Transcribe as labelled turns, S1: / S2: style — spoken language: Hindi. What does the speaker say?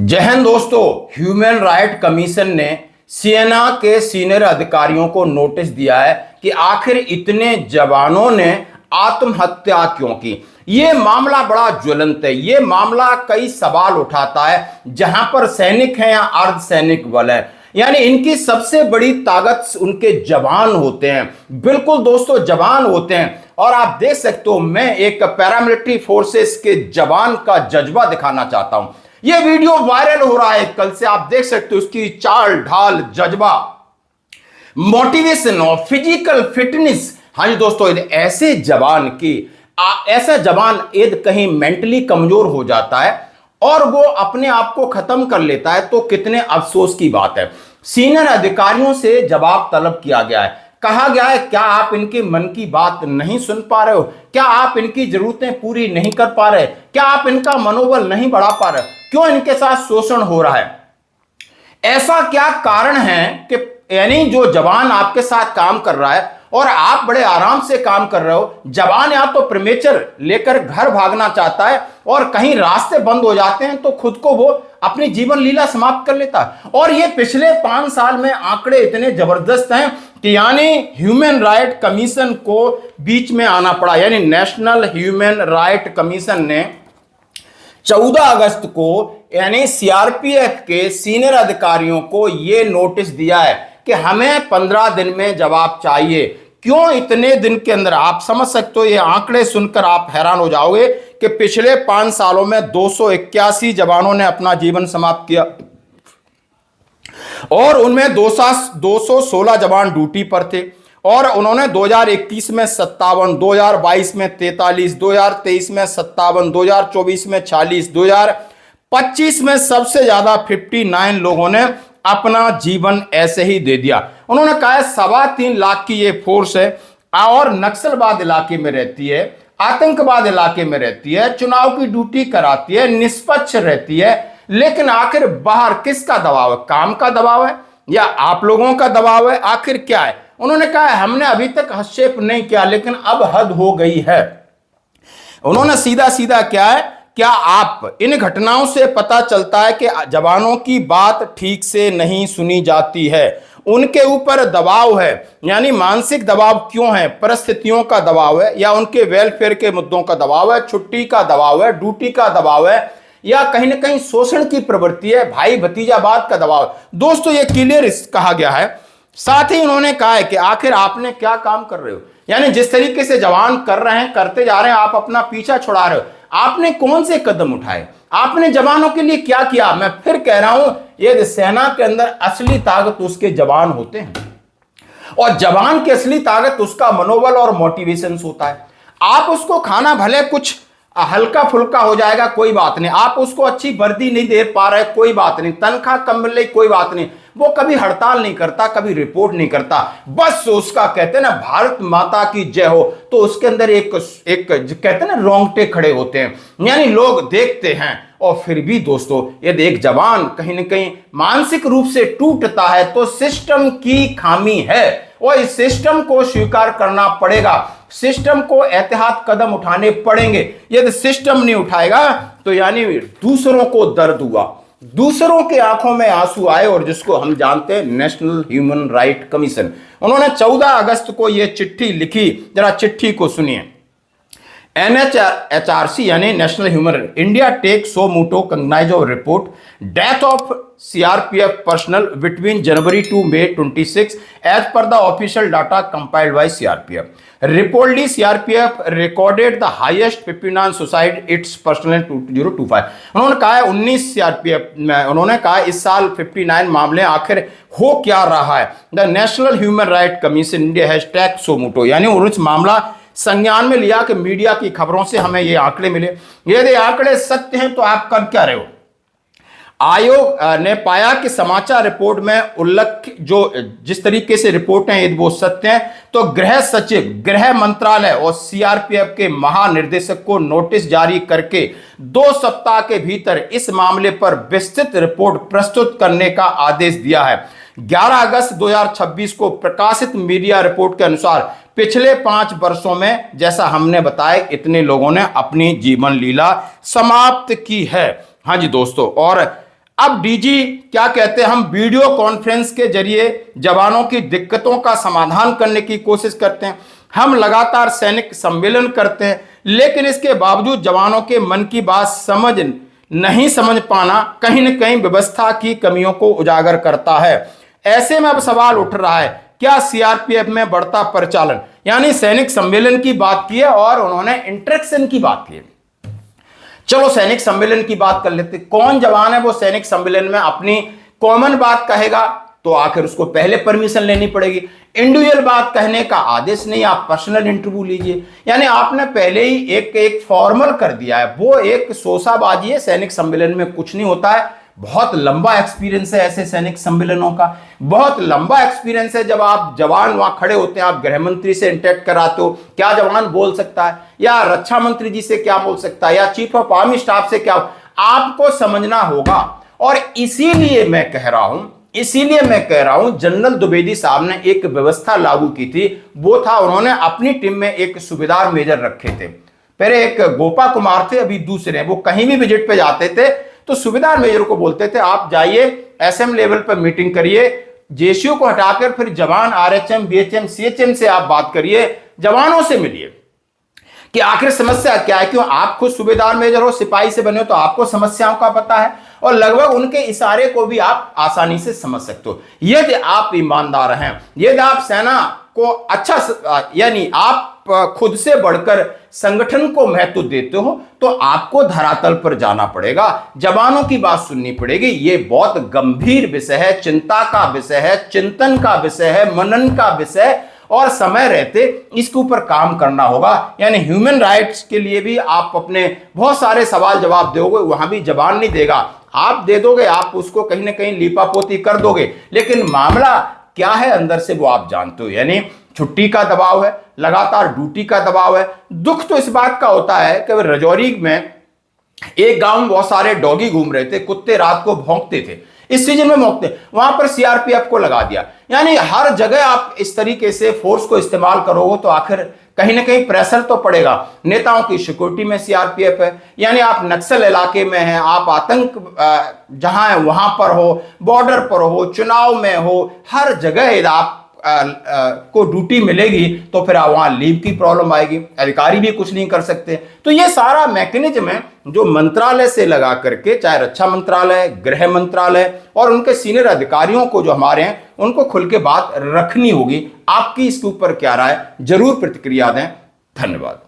S1: जय हिंद दोस्तों। ह्यूमन राइट कमीशन ने सेना के सीनियर अधिकारियों को नोटिस दिया है कि आखिर इतने जवानों ने आत्महत्या क्यों की। यह मामला बड़ा ज्वलंत है। यह मामला कई सवाल उठाता है, जहां पर सैनिक हैं या अर्धसैनिक बल है, यानी इनकी सबसे बड़ी ताकत उनके जवान होते हैं। बिल्कुल दोस्तों, जवान होते हैं। और आप देख सकते हो, मैं एक पैरामिलिट्री फोर्सेस के जवान का जज्बा दिखाना चाहता हूं। यह वीडियो वायरल हो रहा है कल से, आप देख सकते हो उसकी चाल ढाल, जज्बा, मोटिवेशन और फिजिकल फिटनेस। हाँ जी दोस्तों, ऐसे जवान की ऐसा जवान यदि कहीं मेंटली कमजोर हो जाता है और वो अपने आप को खत्म कर लेता है तो कितने अफसोस की बात है। सीनियर अधिकारियों से जवाब तलब किया गया है। कहा गया है, क्या आप इनके मन की बात नहीं सुन पा रहे हो? क्या आप इनकी जरूरतें पूरी नहीं कर पा रहे? क्या आप इनका मनोबल नहीं बढ़ा पा रहे? क्यों इनके साथ शोषण हो रहा है? ऐसा क्या कारण है कि यानी जो जवान आपके साथ काम कर रहा है और आप बड़े आराम से काम कर रहे हो, जवान या तो प्रीमेचर लेकर घर भागना चाहता है और कहीं रास्ते बंद हो जाते हैं तो खुद को वो अपनी जीवन लीला समाप्त कर लेता है। और ये पिछले 5 साल में आंकड़े इतने जबरदस्त हैं कि यानी ह्यूमन राइट कमीशन को बीच में आना पड़ा। यानी नेशनल ह्यूमन राइट कमीशन ने 14 अगस्त को यानी सीआरपीएफ के सीनियर अधिकारियों को यह नोटिस दिया है कि हमें 15 दिन में जवाब चाहिए। क्यों इतने दिन के अंदर? आप समझ सकते हो, ये आंकड़े सुनकर आप हैरान हो जाओगे कि पिछले 5 सालों में 281 जवानों ने अपना जीवन समाप्त किया और उनमें 216 जवान ड्यूटी पर थे। और उन्होंने 2021 में 57, 2022 में 43, 2023 में 57, 2024 में 46, 2025 में सबसे ज्यादा 59 लोगों ने अपना जीवन ऐसे ही दे दिया। उन्होंने कहा है 3.25 लाख की ये फोर्स है और नक्सलवाद इलाके में रहती है, आतंकवाद इलाके में रहती है, चुनाव की ड्यूटी कराती है, निष्पक्ष रहती है, लेकिन आखिर बाहर किसका दबाव है? काम का दबाव है या आप लोगों का दबाव है? आखिर क्या है? उन्होंने कहा है हमने अभी तक हस्तक्षेप नहीं किया, लेकिन अब हद हो गई है। उन्होंने सीधा सीधा क्या है, क्या आप इन घटनाओं से पता चलता है कि जवानों की बात ठीक से नहीं सुनी जाती है, उनके ऊपर दबाव है। यानी मानसिक दबाव क्यों है? परिस्थितियों का दबाव है या उनके वेलफेयर के मुद्दों का दबाव है, छुट्टी का दबाव है, ड्यूटी का दबाव है, या कहीं ना कहीं शोषण की प्रवृत्ति है, भाई भतीजावाद का दबाव है। दोस्तों ये क्लियर कहा गया है। साथ ही उन्होंने कहा है कि आखिर आपने क्या काम कर रहे हो, यानी जिस तरीके से जवान कर रहे हैं, करते जा रहे हैं, आप अपना पीछा छुड़ा रहे हो। आपने कौन से कदम उठाए? आपने जवानों के लिए क्या किया? मैं फिर कह रहा हूं, ये सेना के अंदर असली ताकत उसके जवान होते हैं और जवान की असली ताकत उसका मनोबल और मोटिवेशन होता है। आप उसको खाना भले कुछ हल्का फुल्का हो जाएगा, कोई बात नहीं। आप उसको अच्छी वर्दी नहीं दे पा रहे, कोई बात नहीं। तनख्वाह कम मिल रही, कोई बात नहीं। वो कभी हड़ताल नहीं करता, कभी रिपोर्ट नहीं करता, बस उसका कहते हैं ना भारत माता की जय हो, तो उसके अंदर एक कहते हैं ना रोंगटे खड़े होते हैं, यानी लोग देखते हैं। और फिर भी दोस्तों, यदि एक जवान कहीं ना कहीं मानसिक रूप से टूटता है तो सिस्टम की खामी है और इस सिस्टम को स्वीकार करना पड़ेगा। सिस्टम को एहतियात कदम उठाने पड़ेंगे। यदि सिस्टम नहीं उठाएगा तो यानी दूसरों को दर्द हुआ, दूसरों के आंखों में आंसू आए, और जिसको हम जानते हैं नेशनल ह्यूमन राइट कमीशन। उन्होंने 14 अगस्त को यह चिट्ठी लिखी, जरा चिट्ठी को सुनिए। NHRC यानी national human India take suo motu cognize of report death of CRPF personnel between January to May 26 as per the official data compiled by CRPF. Reportedly, CRPF recorded the highest 59 suicide its personnel 2025. उन्होंने कहा है 19 CRPF में, उन्होंने कहा इस साल 59 मामले आखिर हो क्या रहा है। The national human right commission India has take suo motu, यानी उन्होंने मामला संज्ञान में लिया कि मीडिया की खबरों से हमें ये आंकड़े मिले। यदि आंकड़े सत्य हैं तो आप कर क्या रहे हो? आयोग ने पाया कि समाचार रिपोर्ट में उल्लेख जो जिस तरीके से रिपोर्ट हैं यदि वो सत्य हैं तो गृह सचिव, गृह मंत्रालय और सीआरपीएफ के महानिर्देशक को नोटिस जारी करके 2 सप्ताह के भीतर इस मामले पर विस्तृत रिपोर्ट प्रस्तुत करने का आदेश दिया है। 11 अगस्त 2026 को प्रकाशित मीडिया रिपोर्ट के अनुसार पिछले 5 वर्षों में, जैसा हमने बताया, इतने लोगों ने अपनी जीवन लीला समाप्त की है। हाँ जी दोस्तों, और अब डीजी क्या कहते हैं, हम वीडियो कॉन्फ्रेंस के जरिए जवानों की दिक्कतों का समाधान करने की कोशिश करते हैं, हम लगातार सैनिक सम्मेलन करते हैं, लेकिन इसके बावजूद जवानों के मन की बात नहीं समझ पाना कहीं न कहीं व्यवस्था की कमियों को उजागर करता है। ऐसे में अब सवाल उठ रहा है, क्या सीआरपीएफ में बढ़ता परिचालन, यानी सैनिक सम्मेलन की बात की है और उन्होंने इंटरेक्शन की बात की है। चलो सैनिक सम्मेलन की बात कर लेते, कौन जवान है वो सैनिक सम्मेलन में अपनी कॉमन बात कहेगा, तो आखिर उसको पहले परमिशन लेनी पड़ेगी। इंडिविजुअल बात कहने का आदेश नहीं, आप पर्सनल इंटरव्यू लीजिए, यानी आपने पहले ही एक फॉर्मल कर दिया है, वो एक शोशाबाजी है। सैनिक सम्मेलन में कुछ नहीं होता है। बहुत लंबा एक्सपीरियंस है ऐसे सैनिक सम्मेलनों का, बहुत लंबा एक्सपीरियंस है। जब आप जवान वहां खड़े होते हैं, आप गृह मंत्री से इंटरेक्ट कराते हो, क्या जवान बोल सकता है, या रक्षा मंत्री जी से क्या बोल सकता है, या चीफ ऑफ आर्मी स्टाफ से क्या, आपको समझना होगा। और इसीलिए मैं कह रहा हूं जनरल द्विवेदी साहब ने एक व्यवस्था लागू की थी, वो था उन्होंने अपनी टीम में एक सूबेदार मेजर रखे थे। पहले एक गोपा कुमार थे, अभी दूसरे, वो कहीं भी विजिट पे जाते थे तो सूबेदार मेजर को बोलते थे आप जाइए एसएम लेवल पर मीटिंग करिए, जेसीओ को हटाकर फिर जवान आरएचएम बीएचएम सीएचएम से आप बात करिए, जवानों से मिलिए कि आखिर समस्या क्या है। क्यों, आप खुद सूबेदार मेजर हो, सिपाही से बने हो, तो आपको समस्याओं का पता है और लगभग उनके इशारे को भी आप आसानी से समझ सकते हो। यदि आप ईमानदार हैं, यदि आप सेना को अच्छा, यानी आप खुद से बढ़कर संगठन को महत्व देते हो, तो आपको धरातल पर जाना पड़ेगा, जवानों की बात सुननी पड़ेगी। ये बहुत गंभीर विषय है, चिंता का विषय है, चिंतन का विषय है, मनन का विषय, और समय रहते इसके ऊपर काम करना होगा। यानी ह्यूमन राइट्स के लिए भी आप अपने बहुत सारे सवाल जवाब दोगे, वहां भी जवान नहीं देगा, आप दे दोगे, आप उसको कहीं ना कहीं लीपापोती कर दोगे, लेकिन मामला क्या है अंदर से वो आप जानते हो। यानी छुट्टी का दबाव है, लगातार ड्यूटी का दबाव है। दुख तो इस बात का होता है कि राजौरी में एक गांव में बहुत सारे डॉगी घूम रहे थे, कुत्ते रात को भौंकते थे, इस सीजन में भौंकते, वहां पर सीआरपीएफ को लगा दिया। यानी हर जगह आप इस तरीके से फोर्स को इस्तेमाल करोगे तो आखिर कहीं ना कहीं प्रेशर तो पड़ेगा। नेताओं की सिक्योरिटी में सीआरपीएफ है, यानी आप नक्सल इलाके में हैं, आप आतंक जहां है वहां पर हो, बॉर्डर पर हो, चुनाव में हो, हर जगह आप को ड्यूटी मिलेगी तो फिर वहां लीव की प्रॉब्लम आएगी, अधिकारी भी कुछ नहीं कर सकते। तो ये सारा मैकेनिज्म है जो मंत्रालय से लगा करके, चाहे रक्षा मंत्रालय, गृह मंत्रालय और उनके सीनियर अधिकारियों को जो हमारे हैं उनको खुल के बात रखनी होगी। आपकी इसके ऊपर क्या राय, जरूर प्रतिक्रिया दें। धन्यवाद।